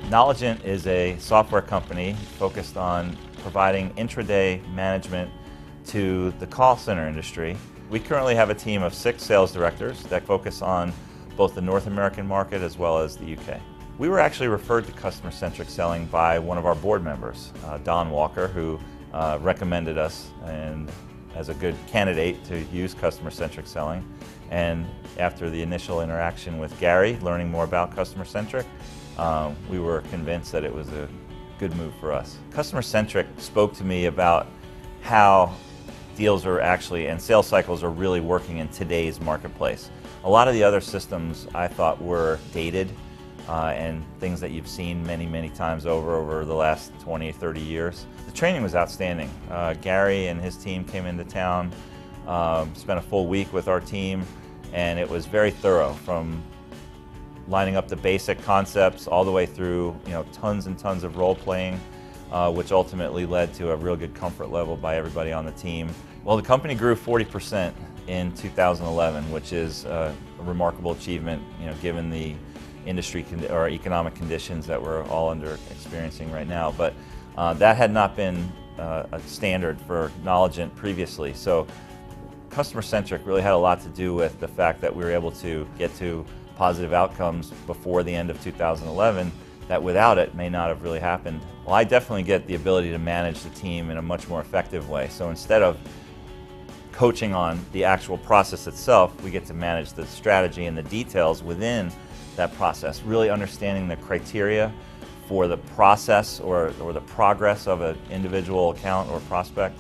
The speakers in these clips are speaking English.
Knowlagent is a software company focused on providing intraday management to the call center industry. We currently have a team of 6 sales directors that focus on both the North American market as well as the UK. We were actually referred to customer-centric selling by one of our board members, Don Walker, who recommended us and as a good candidate to use customer-centric selling. And after the initial interaction with Gary, learning more about customer-centric, we were convinced that it was a good move for us. Customer-centric spoke to me about how deals are actually, and sales cycles are really working in today's marketplace. A lot of the other systems I thought were dated and things that you've seen many times over the last 20 or 30 years. The training was outstanding. Gary and his team came into town, spent a full week with our team, and it was very thorough, from lining up the basic concepts all the way through, tons and tons of role playing, which ultimately led to a real good comfort level by everybody on the team. Well, the company grew 40% in 2011, which is a remarkable achievement, given the industry or economic conditions that we're all experiencing right now. But that had not been a standard for Knowlagent previously. So customer-centric really had a lot to do with the fact that we were able to get to positive outcomes before the end of 2011 that without it may not have really happened. Well, I definitely get the ability to manage the team in a much more effective way. So instead of coaching on the actual process itself, we get to manage the strategy and the details within that process, really understanding the criteria for the process or the progress of an individual account or prospect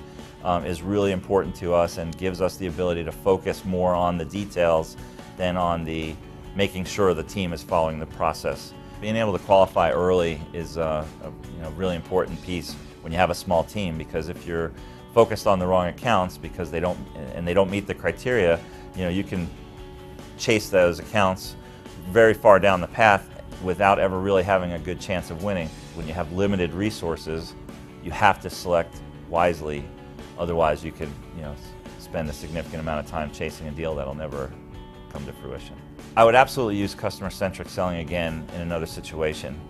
is really important to us and gives us the ability to focus more on the details than on the making sure the team is following the process. Being able to qualify early is a really important piece when you have a small team, because if you're focused on the wrong accounts because they don't meet the criteria, you can chase those accounts very far down the path without ever really having a good chance of winning. When you have limited resources, you have to select wisely. Otherwise, you could spend a significant amount of time chasing a deal that'll never come to fruition. I would absolutely use customer-centric selling again in another situation.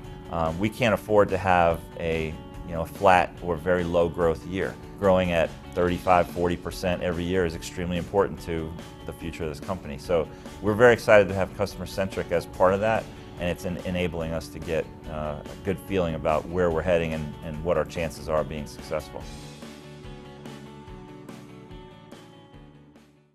We can't afford to have a flat or very low growth year. Growing at 35–40% every year is extremely important to the future of this company. So we're very excited to have customer-centric as part of that, and it's enabling us to get a good feeling about where we're heading and what our chances are of being successful.